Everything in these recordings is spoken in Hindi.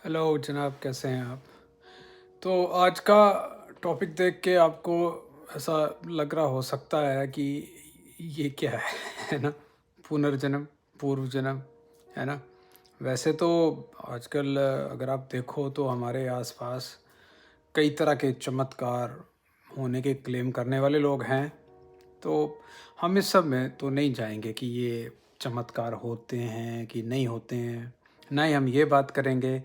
हेलो जनाब, कैसे हैं आप? तो आज का टॉपिक देख के आपको ऐसा लग रहा हो सकता है कि ये क्या है ना? पुनर्जन्म, पूर्व जन्म, है ना? वैसे तो आजकल अगर आप देखो तो हमारे आसपास कई तरह के चमत्कार होने के क्लेम करने वाले लोग हैं। तो हम इस सब में तो नहीं जाएंगे कि ये चमत्कार होते हैं कि नहीं होते हैं। ना ही हम ये बात करेंगे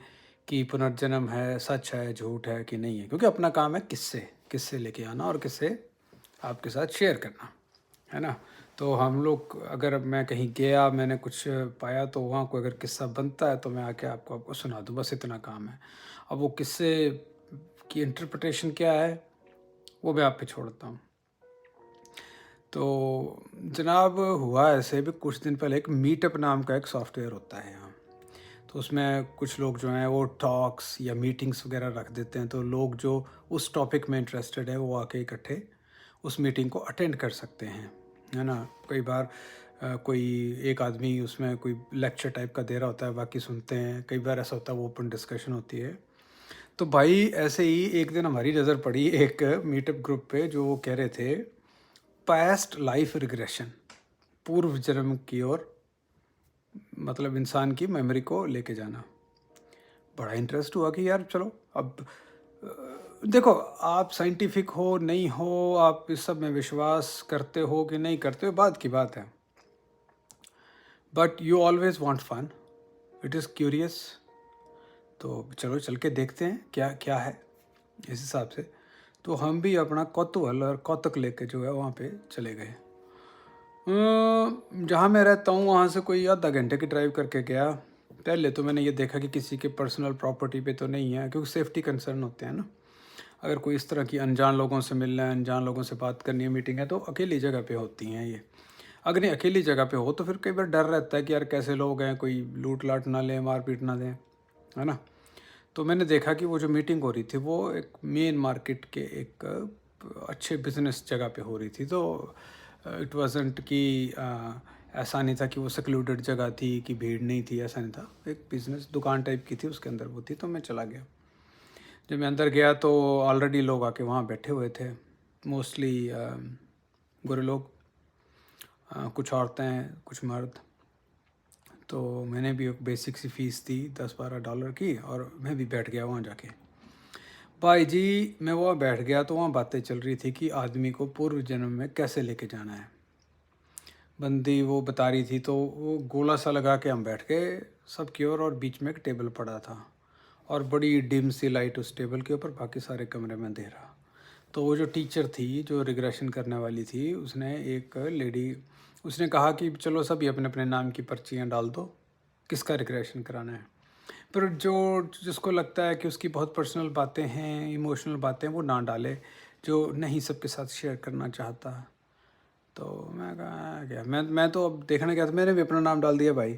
कि पुनर्जन्म है, सच है, झूठ है कि नहीं है, क्योंकि अपना काम है किससे किससे लेके आना और किससे आपके साथ शेयर करना, है ना? तो हम लोग, अगर मैं कहीं गया, मैंने कुछ पाया, तो वहाँ कोई अगर किस्सा बनता है तो मैं आके आपको आपको सुना दूँ, बस इतना काम है। अब वो किस्से की इंटरप्रिटेशन क्या है, वो मैं आप पे छोड़ता हूँ। तो जनाब, हुआ ऐसे भी कुछ दिन पहले, एक मीटअप नाम का एक सॉफ्टवेयर होता है यहाँ। तो उसमें कुछ लोग जो हैं वो टॉक्स या मीटिंग्स वगैरह रख देते हैं, तो लोग जो उस टॉपिक में इंटरेस्टेड है वो आके इकट्ठे उस मीटिंग को अटेंड कर सकते हैं, है ना? कई बार कोई एक आदमी उसमें कोई लेक्चर टाइप का दे रहा होता है, बाकी सुनते हैं। कई बार ऐसा होता है वो ओपन डिस्कशन होती है। तो भाई ऐसे ही एक दिन हमारी नज़र पड़ी एक मीटअप ग्रुप पे, जो वो कह रहे थे पास्ट लाइफ रिग्रेशन, पूर्व जन्म की ओर, मतलब इंसान की मेमोरी को लेके जाना। बड़ा इंटरेस्ट हुआ कि यार चलो अब देखो, आप साइंटिफिक हो नहीं हो, आप इस सब में विश्वास करते हो कि नहीं करते हो, बात की बात है। But you always want fun, it is curious. तो चलो चल के देखते हैं क्या क्या है इस हिसाब से। तो हम भी अपना कौतूहल और कौतुक लेके जो है वहाँ पे चले गए। जहाँ मैं रहता हूँ वहाँ से कोई आधा घंटे की ड्राइव करके गया। पहले तो मैंने ये देखा कि किसी के पर्सनल प्रॉपर्टी पे तो नहीं है, क्योंकि सेफ्टी कंसर्न होते हैं ना। अगर कोई इस तरह की अनजान लोगों से मिलना है, अनजान लोगों से बात करनी है, मीटिंग है, तो अकेली जगह पे होती हैं ये। अगर नहीं अकेली जगह पे हो तो फिर कई बार डर रहता है कि यार कैसे लोग हैं, कोई लूट लाट ना लें, मार पीट ना दें, है ना? तो मैंने देखा कि वो जो मीटिंग हो रही थी वो एक मेन मार्केट के एक अच्छे बिजनेस जगह पे हो रही थी। तो इट वाजंट कि ऐसा नहीं था कि वो सेक्लूडेड जगह थी, कि भीड़ नहीं थी, ऐसा नहीं था। एक बिजनेस दुकान टाइप की थी, उसके अंदर वो थी। तो मैं चला गया। जब मैं अंदर गया तो ऑलरेडी लोग आके वहाँ बैठे हुए थे, मोस्टली गोरे लोग, कुछ औरतें, कुछ मर्द। तो मैंने भी एक बेसिक सी फ़ीस दी, $10-12 की, और मैं भी बैठ गया वहाँ जाके। भाई जी, मैं वहाँ बैठ गया तो वहाँ बातें चल रही थी कि आदमी को पूर्व जन्म में कैसे लेके जाना है। बंदी वो बता रही थी, तो वो गोला सा लगा के हम बैठ गए सब की ओर, और बीच में एक टेबल पड़ा था और बड़ी डिम सी लाइट उस टेबल के ऊपर, बाकी सारे कमरे में अंधेरा। तो वो जो टीचर थी, जो रिग्रेशन करने वाली थी, उसने एक लेडी, उसने कहा कि चलो सभी अपने अपने नाम की पर्चियाँ डाल दो, किसका रिग्रेशन कराना है। पर जो जिसको लगता है कि उसकी बहुत पर्सनल बातें हैं, इमोशनल बातें, वो ना डाले, जो नहीं सबके साथ शेयर करना चाहता। तो मैं कहा क्या, मैं तो अब देखने गया था, मैंने भी अपना नाम डाल दिया भाई।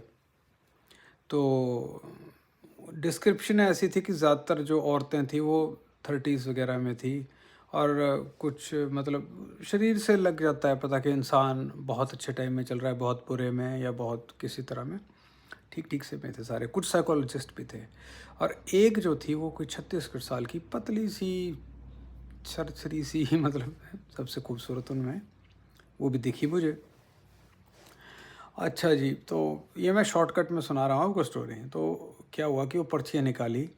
तो डिस्क्रिप्शन ऐसी थी कि ज़्यादातर जो औरतें थी वो 30s वगैरह में थी, और कुछ मतलब शरीर से लग जाता है पता कि इंसान बहुत अच्छे टाइम में चल रहा है, बहुत बुरे में, या बहुत किसी तरह में। ठीक ठीक से में थे सारे, कुछ साइकोलॉजिस्ट भी थे। और एक जो थी वो कोई 36 साल की, पतली सी, छरछरी सी मतलब सबसे खूबसूरत उनमें, वो भी दिखी मुझे। अच्छा जी, तो ये मैं शॉर्टकट में सुना रहा हूँ आपको स्टोरी। तो क्या हुआ कि वो पर्चियाँ निकाली,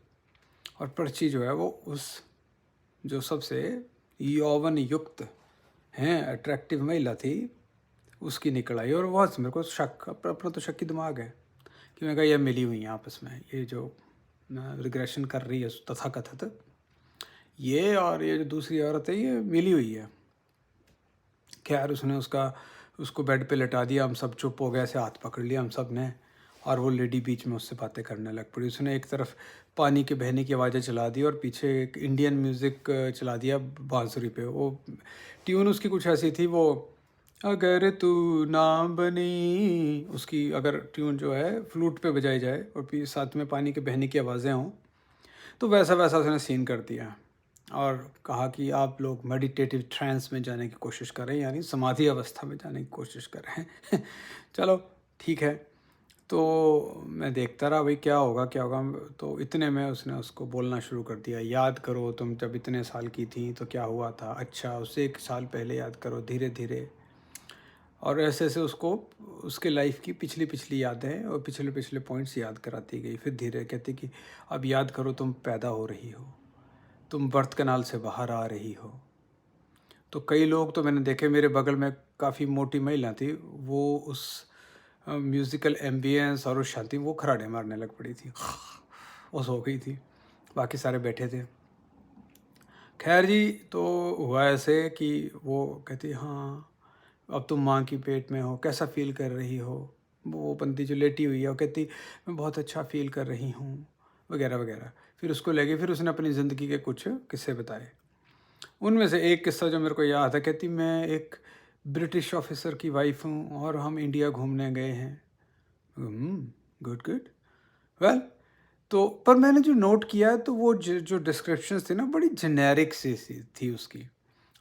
और पर्ची जो है वो उस जो सबसे यौवन युक्त हैं, अट्रैक्टिव महिला थी, उसकी निकल आई। और बहुत मेरे को शक, अपना तो शक की दिमाग है कि मैं कहा ये मिली हुई हैं आपस में, ये जो रिग्रेशन कर रही है तथाकथित, ये और ये जो दूसरी औरत है, ये मिली हुई है। खैर उसने उसको बेड पे लेटा दिया, हम सब चुप हो गए, ऐसे हाथ पकड़ लिया हम सब ने, और वो लेडी बीच में उससे बातें करने लग पड़ी। उसने एक तरफ पानी के बहने की आवाज़ें चला दी, और पीछे एक इंडियन म्यूज़िक चला दिया बांसुरी पे। वो ट्यून उसकी कुछ ऐसी थी, वो अगर तू ना बनी, उसकी अगर ट्यून जो है फ्लूट पे बजाई जाए और फिर साथ में पानी के बहने की आवाज़ें हों, तो वैसा वैसा उसने सीन कर दिया। और कहा कि आप लोग मेडिटेटिव ट्रांस में जाने की कोशिश करें, यानी समाधि अवस्था में जाने की कोशिश करें। चलो ठीक है। तो मैं देखता रहा भाई क्या होगा क्या होगा। तो इतने में उसने उसको बोलना शुरू कर दिया, याद करो तुम जब इतने साल की थी तो क्या हुआ था, अच्छा उससे 1 साल पहले याद करो, धीरे धीरे। और ऐसे ऐसे उसको उसके लाइफ की पिछली पिछली यादें और पिछले पिछले पॉइंट्स याद कराती गई। फिर धीरे कहती कि अब याद करो तुम पैदा हो रही हो, तुम बर्थ कैनाल से बाहर आ रही हो। तो कई लोग तो मैंने देखे, मेरे बगल में काफ़ी मोटी महिला थी, वो उस म्यूज़िकल एम्बियंस और उस शांति वो खराड़े मारने लग पड़ी थी, वो सो गई थी, बाकी सारे बैठे थे। खैर जी, तो हुआ ऐसे कि वो कहती हाँ अब तुम माँ की पेट में हो, कैसा फील कर रही हो। वो बंदी जो लेटी हुई है वो कहती मैं बहुत अच्छा फील कर रही हूँ, वगैरह वगैरह। फिर उसको लगे, फिर उसने अपनी ज़िंदगी के कुछ किस्से बताए। उनमें से एक किस्सा जो मेरे को याद है, कहती मैं एक ब्रिटिश ऑफिसर की वाइफ हूँ और हम इंडिया घूमने गए हैं। Good good, well. तो पर मैंने जो नोट किया तो वो जो डिस्क्रिप्शंस थी ना, बड़ी जेनेरिक सी थी उसकी।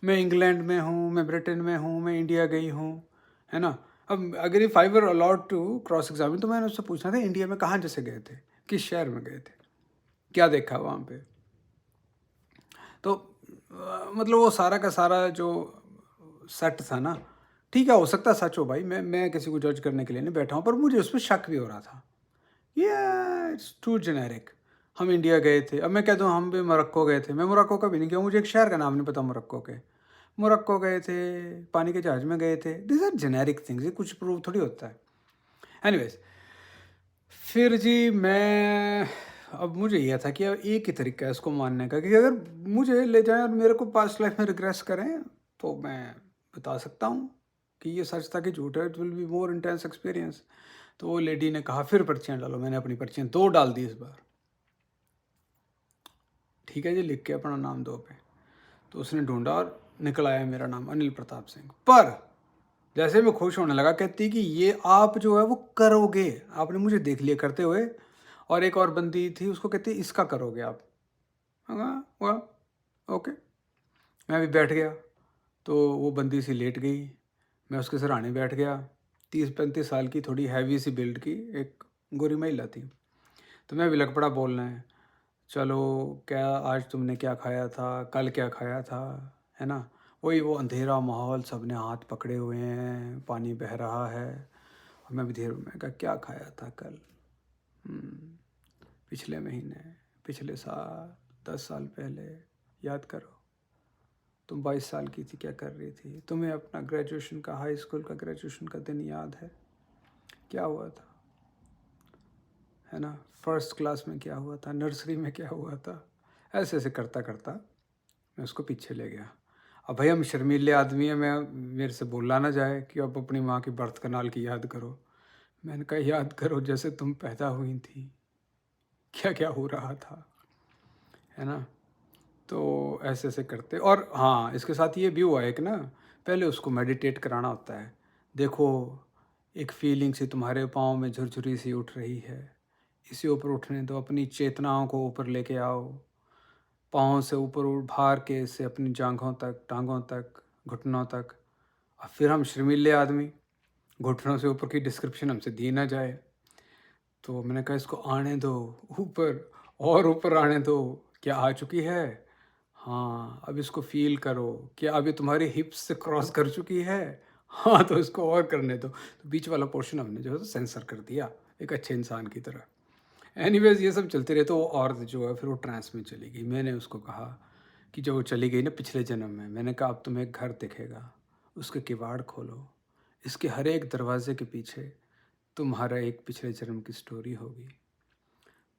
मैं इंग्लैंड में हूँ, मैं ब्रिटेन में हूँ, मैं इंडिया गई हूँ, है ना। अब अगर if I were allowed to cross examine तो मैंने उससे पूछना था इंडिया में कहाँ जैसे गए थे, किस शहर में गए थे, क्या देखा वहाँ पे। तो मतलब वो सारा का सारा जो सेट था ना, ठीक है हो सकता है सच हो भाई, मैं किसी को जज करने के लिए नहीं बैठा हूँ, पर मुझे उस पर शक भी हो रहा था। ये इट्स टू जेनेरिक। हम इंडिया गए थे, अब मैं कह दूँ हम भी मोरक्को गए थे, मैं मोरक्को का भी नहीं गया, मुझे एक शहर का नाम नहीं पता मोरक्को के। मोरक्को गए थे, पानी के जहाज में गए थे, दिस आर जेनेरिक थिंग्स, ये कुछ प्रूव थोड़ी होता है। एनीवेज, फिर जी मैं, अब मुझे यह था कि अब एक ही तरीका है इसको मानने का कि अगर मुझे ले जाएं और मेरे को पास्ट लाइफ में रिग्रेस करें तो मैं बता सकता हूँ कि ये सच था कि झूठ है, it will be more intense experience. तो वो लेडी ने कहा फिर पर्चियाँ डालो। मैंने अपनी पर्चियाँ 2 डाल दी इस बार। ठीक है जी, लिख के अपना नाम 2 पे। तो उसने ढूंढा और निकल आया मेरा नाम, अनिल प्रताप सिंह। पर जैसे मैं खुश होने लगा, कहती कि ये आप जो है वो करोगे, आपने मुझे देख लिया करते हुए। और एक और बंदी थी, उसको कहती इसका करोगे आप। हाँ वाह, ओके। मैं भी बैठ गया। तो वो बंदी सी लेट गई, मैं उसके सराहने बैठ गया। 30-35 साल की, थोड़ी हैवी सी बिल्ड की एक गोरी महिला थी। तो मैं भी लग पड़ा बोलना है, चलो क्या आज तुमने क्या खाया था, कल क्या खाया था, है ना। वही वो अंधेरा माहौल, सबने हाथ पकड़े हुए हैं, पानी बह रहा है। और मैं भी धीरे में कहा क्या खाया था कल, पिछले महीने, पिछले साल, 10 साल पहले, याद करो। तुम 22 साल की थी, क्या कर रही थी, तुम्हें अपना ग्रेजुएशन का, हाई स्कूल का ग्रेजुएशन का दिन याद है, क्या हुआ था, है ना। फर्स्ट क्लास में क्या हुआ था, नर्सरी में क्या हुआ था। ऐसे ऐसे करता करता मैं उसको पीछे ले गया। अब भाई हम शर्मीले आदमी हैं, मैं मेरे से बोला ना जाए कि अब अपनी माँ की बर्थ कनाल की याद करो। मैंने कहा याद करो जैसे तुम पैदा हुई थी, क्या क्या हो रहा था, है ना। तो ऐसे ऐसे करते। और हाँ, इसके साथ ये भी हुआ है कि ना, पहले उसको मेडिटेट कराना होता है। देखो एक फीलिंग सी तुम्हारे पाँव में झुरझुरी सी उठ रही है, इसे ऊपर उठने दो, अपनी चेतनाओं को ऊपर लेके आओ, पाँव से ऊपर भार के इसे अपनी जांघों तक, टांगों तक, घुटनों तक। और फिर हम शर्मीले आदमी, घुटनों से ऊपर की डिस्क्रिप्शन हमसे दी ना जाए। तो मैंने कहा इसको आने दो ऊपर, और ऊपर आने दो। क्या आ चुकी है, हाँ अब इसको फील करो। क्या अभी तुम्हारी हिप्स से क्रॉस कर चुकी है, हाँ तो इसको और करने दो। तो बीच वाला पोर्शन हमने जो है सेंसर कर दिया, एक अच्छे इंसान की तरह। एनीवेज ये सब चलते रहे। तो वो औरत जो है फिर वो ट्रांस में चली गई। मैंने उसको कहा कि जब वो चली गई ना पिछले जन्म में, मैंने कहा अब तुम्हें एक घर दिखेगा, उसके किवाड़ खोलो, इसके हर एक दरवाजे के पीछे तुम्हारा एक पिछले जन्म की स्टोरी होगी।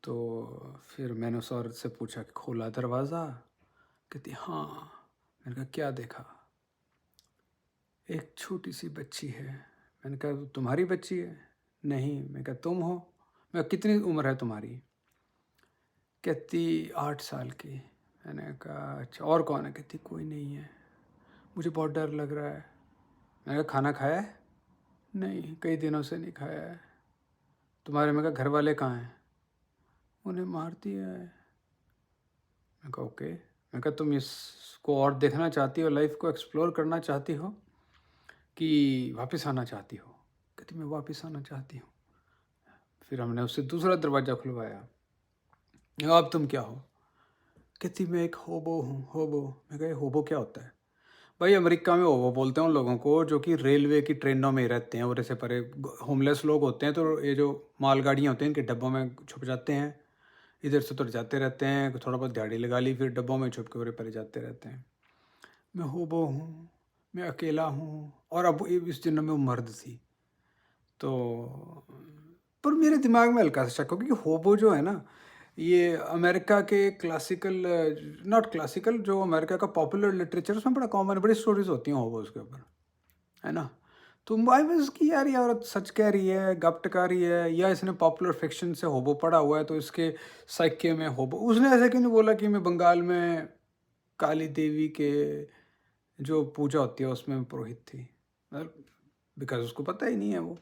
तो फिर मैंने उस औरत से पूछा कि खोला दरवाज़ा, कहती हाँ। मैंने कहा क्या देखा, एक छोटी सी बच्ची है। मैंने कहा तुम्हारी बच्ची है, नहीं। मैं कहा तुम हो। मैं कितनी उम्र है तुम्हारी, कहती 8 साल की। मैंने कहा अच्छा और कौन है, कहती कोई नहीं है, मुझे बहुत डर लग रहा है। मैंने कहा खाना खाया है, नहीं कई दिनों से नहीं खाया है। तुम्हारे, मैं कहा घर वाले कहाँ हैं, उन्हें मार दिया है। मैं कहा ओके। मैं कहा तुम इसको और देखना चाहती हो, लाइफ को एक्सप्लोर करना चाहती हो कि वापस आना चाहती हो, कहती मैं वापस आना चाहती हूँ। फिर हमने उससे दूसरा दरवाज़ा खुलवाया। अब तुम क्या हो? कहती मैं एक होबो हूँ। होबो? मैं कहा होबो क्या होता है? भाई अमेरिका में होबो बोलते हैं उन लोगों को जो कि रेलवे की ट्रेनों में ही रहते हैं और ऐसे परे होमलेस लोग होते हैं, तो ये जो मालगाड़ियाँ होती हैं इनके डब्बों में छुप जाते हैं, इधर से उधर जाते रहते हैं, थोड़ा बहुत दिहाड़ी लगा ली, फिर डब्बों में छुप के उरे परे जाते रहते हैं। मैं होबो हूँ, मैं अकेला हूँ, और अब इस जन्म में वो मर्द थी। तो पर मेरे दिमाग में हल्का सा शक हो, क्योंकि होबो जो है ना, ये अमेरिका के क्लासिकल, नॉट क्लासिकल, जो अमेरिका का पॉपुलर लिटरेचर उसमें बड़ा कॉमन है, बड़ी स्टोरीज होती हैं होबोज के ऊपर, है ना। तो आई वाज कि यार ये औरत सच कह रही है, गप टका रही है, या इसने पॉपुलर फिक्शन से होबो पढ़ा हुआ है तो इसके साइके में होबो। उसने ऐसे क्यों नहीं बोला कि मैं बंगाल में काली देवी के जो पूजा होती है उसमें पुरोहित थी, बिकॉज उसको पता ही नहीं है वो,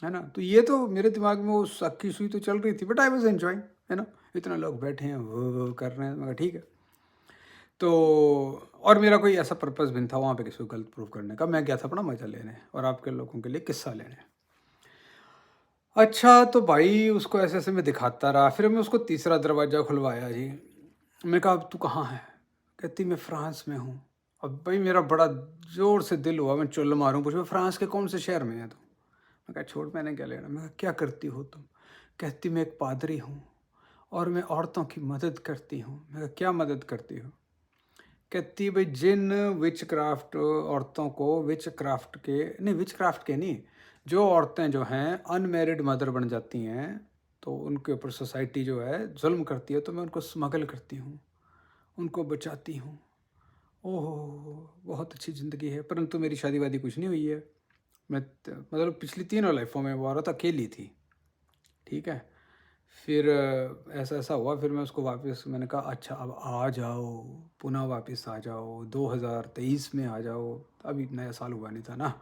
है ना। तो ये तो मेरे दिमाग में वो सक्की सुई तो चल रही थी, बट आई वॉज एंजॉइंग, है ना। इतना लोग बैठे हैं वो कर रहे हैं, मगर ठीक है। तो और मेरा कोई ऐसा पर्पस भी नहीं था वहाँ पे किसी को गलत प्रूफ करने का, मैं गया था अपना मजा लेने और आपके लोगों के लिए किस्सा लेने। अच्छा तो भाई उसको ऐसे ऐसे मैं दिखाता रहा, फिर मैं उसको तीसरा दरवाज़ा खुलवाया जी। मैं कहा अब तू कहाँ है? कहती मैं फ्रांस में हूँ। अब भाई मेरा बड़ा ज़ोर से दिल हुआ, मैं चुल्ल मारूं, पूछो फ्रांस के कौन से शहर में है तू? मैं कहा छोड़, मैंने क्या लेना। मैं कहा क्या करती हो तुम? कहती मैं एक पादरी हूँ और मैं औरतों की मदद करती हूँ। मैं कहा क्या मदद करती हो? कहती भाई जिन विच क्राफ्ट औरतों को, विच क्राफ्ट के नहीं, विच क्राफ्ट के नहीं, जो औरतें जो हैं अनमेरिड मदर बन जाती हैं तो उनके ऊपर सोसाइटी जो है जुल्म करती है, तो मैं उनको स्मगल करती हूँ, उनको बचाती हूँ। ओहो बहुत अच्छी ज़िंदगी है, परंतु मेरी शादी वादी कुछ नहीं हुई है। मैं मतलब पिछली तीनों लाइफों में वो औरत अकेली थी, ठीक है। फिर ऐसा ऐसा हुआ, फिर मैं उसको वापस, मैंने कहा अच्छा अब आ जाओ, पुनः वापस आ जाओ, 2023 में आ जाओ, अभी नया साल हुआ नहीं था ना।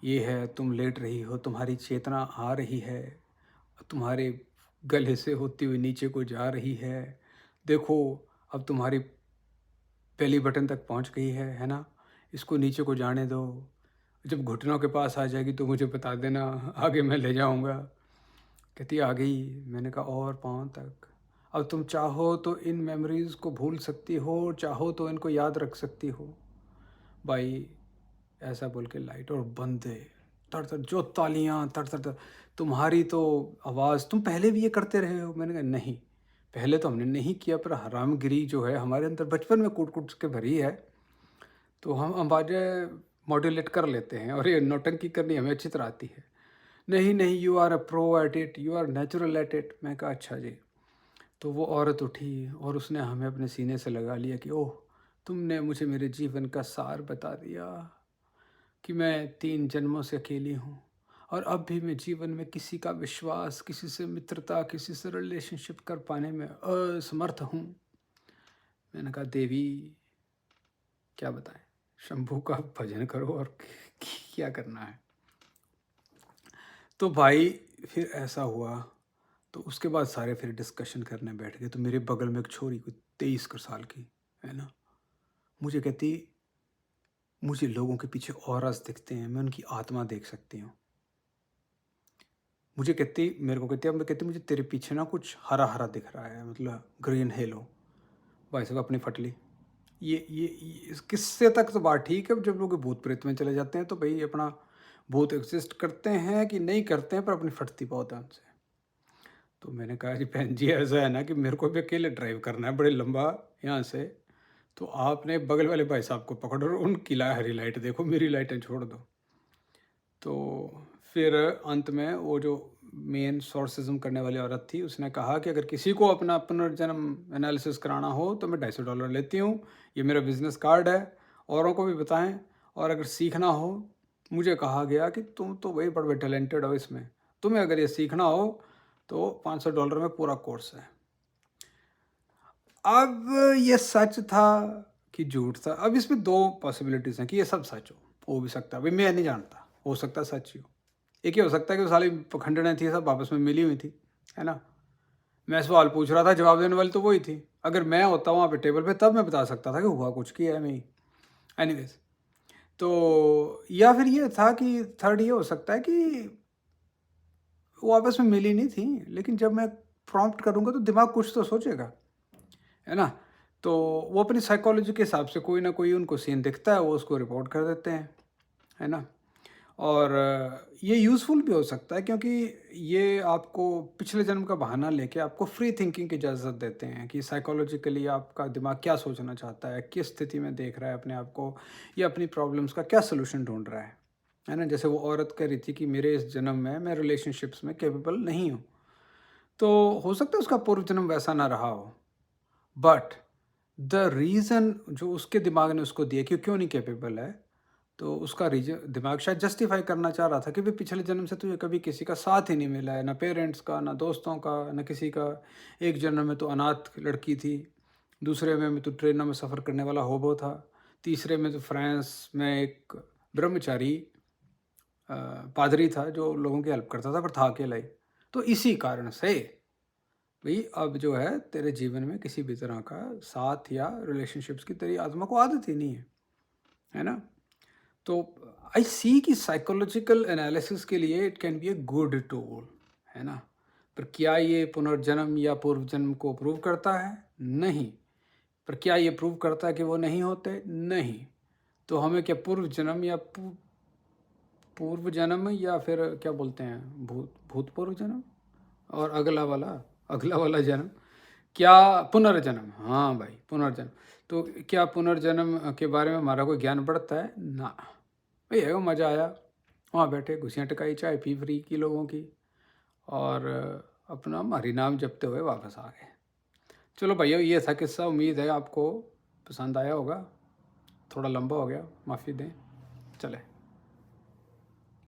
ये है तुम लेट रही हो, तुम्हारी चेतना आ रही है, तुम्हारे गले से होती हुई नीचे को जा रही है, देखो अब तुम्हारी पहली बटन तक पहुंच गई है ना, इसको नीचे को जाने दो, जब घुटनों के पास आ जाएगी तो मुझे बता देना, आगे मैं ले जाऊंगा। कहती आ गई। मैंने कहा और पाँव तक। अब तुम चाहो तो इन मेमोरीज को भूल सकती हो, चाहो तो इनको याद रख सकती हो। भाई ऐसा बोल के लाइट और बंदे तर तर जो तालियां तर तर तर, तुम्हारी तो आवाज़, तुम पहले भी ये करते रहे हो? मैंने कहा नहीं, पहले तो हमने नहीं किया, पर हरामगिरी जो है हमारे अंदर बचपन में कूट कूट के भरी है, तो हम आवाज़ें मॉड्यूलेट कर लेते हैं, और ये नौटंकी करनी हमें अच्छी तरह आती है। नहीं नहीं, you are a pro at it, you are natural at it. मैं कहा अच्छा जी। तो वो औरत उठी और उसने हमें अपने सीने से लगा लिया कि ओह तुमने मुझे मेरे जीवन का सार बता दिया, कि मैं 3 जन्मों से अकेली हूँ और अब भी मैं जीवन में किसी का विश्वास, किसी से मित्रता, किसी से रिलेशनशिप कर पाने में असमर्थ हूँ। मैंने कहा देवी क्या बताएं, शंभू का भजन करो और क्या करना है। तो भाई फिर ऐसा हुआ, तो उसके बाद सारे फिर डिस्कशन करने बैठ गए। तो मेरे बगल में एक छोरी कोई 23 साल की, है ना, मुझे कहती मुझे लोगों के पीछे औरस दिखते हैं, मैं उनकी आत्मा देख सकती हूँ। मुझे कहती, मेरे को कहती, अब मैं कहती मुझे तेरे पीछे ना कुछ हरा हरा दिख रहा है, मतलब ग्रीन हेलो। भाई साहब अपनी फटली। ये इस किस्से तक तो बात ठीक है, जब लोग भूत प्रेत में चले जाते हैं तो भाई अपना भूत एग्जिस्ट करते हैं कि नहीं करते हैं, पर अपनी फटती बहुत है उनसे। तो मैंने कहा जी बहन जी ऐसा है ना कि मेरे को भी अकेले ड्राइव करना है बड़े लंबा यहाँ से, तो आपने बगल वाले भाई साहब को पकड़ो और उनकी हरी लाइट देखो, मेरी लाइटें छोड़ दो। तो फिर अंत में वो जो मेन सोर्सिज्म करने वाली औरत थी, उसने कहा कि अगर किसी को अपना पुनर्जन्म एनालिसिस कराना हो तो मैं $250 लेती हूँ, ये मेरा बिजनेस कार्ड है, औरों को भी बताएं। और अगर सीखना हो, मुझे कहा गया कि तुम तो वही बड़े टैलेंटेड हो इसमें, तुम्हें अगर ये सीखना हो तो $500 में पूरा कोर्स है। अब ये सच था कि झूठ था? अब इसमें दो पॉसिबिलिटीज़ हैं कि ये सब सच हो भी सकता है, भाई मैं नहीं जानता, हो सकता है सच ही हो। एक ही हो सकता है कि वो साली पखंडने थी, सब आपस में मिली हुई थी, है ना। मैं सवाल पूछ रहा था, जवाब देने वाली तो वही थी। अगर मैं होता वहाँ पे टेबल पे, तब मैं बता सकता था कि हुआ कुछ किया है नहीं। एनीवेज, तो या फिर ये था कि थर्ड ये हो सकता है कि वो आपस में मिली नहीं थी, लेकिन जब मैं प्रॉम्प्ट करूँगा तो दिमाग कुछ तो सोचेगा, है ना? तो वो अपनी साइकोलॉजी के हिसाब से कोई ना कोई उनको सीन दिखता है, वो उसको रिपोर्ट कर देते हैं, है ना? और ये यूज़फुल भी हो सकता है, क्योंकि ये आपको पिछले जन्म का बहाना लेके आपको फ्री थिंकिंग की इजाज़त देते हैं कि साइकोलॉजिकली आपका दिमाग क्या सोचना चाहता है, किस स्थिति में देख रहा है अपने आप को, या अपनी प्रॉब्लम्स का क्या सॉल्यूशन ढूँढ रहा है ना? जैसे वो औरत कह रही थी कि मेरे इस जन्म में मैं रिलेशनशिप्स में कैपेबल नहीं हूँ, तो हो सकता है उसका पूर्व जन्म वैसा ना रहा हो, बट द रीज़न जो उसके दिमाग ने उसको दिया कि वो क्यों नहीं कैपेबल है, तो उसका रीजन दिमाग शायद जस्टिफाई करना चाह रहा था कि भाई पिछले जन्म से तुझे कभी किसी का साथ ही नहीं मिला है, ना पेरेंट्स का, ना दोस्तों का, ना किसी का। एक जन्म में तो अनाथ लड़की थी, दूसरे में तो ट्रेनों में सफ़र करने वाला होबो था, तीसरे में तो फ्रांस में एक ब्रह्मचारी पादरी था जो लोगों की हेल्प करता था, पर था अकेला ही। तो इसी कारण से भाई अब जो है तेरे जीवन में किसी भी तरह का साथ या रिलेशनशिप्स की तेरी आत्मा को आदत ही नहीं है ना? तो आई सी कि साइकोलॉजिकल एनालिसिस के लिए it can be a good tool, है ना? पर क्या ये पुनर्जन्म या पूर्व जन्म को प्रूव करता है? नहीं। पर क्या ये प्रूव करता है कि वो नहीं होते? नहीं। तो हमें क्या पूर्व जन्म या पूर्व जन्म या फिर क्या बोलते हैं, भूतपूर्व जन्म और अगला वाला जन्म, क्या पुनर्जन्म, हाँ भाई पुनर्जन्म, तो क्या पुनर्जन्म के बारे में हमारा कोई ज्ञान बढ़ता है ना? भाई है वो मज़ा आया, वहाँ बैठे घुसियाँ टकाई, चाय पी फ्री की लोगों की, और अपना हरि नाम जपते हुए वापस आ गए। चलो भैया ये था किस्सा, उम्मीद है आपको पसंद आया होगा, थोड़ा लंबा हो गया, माफ़ी दें, चले।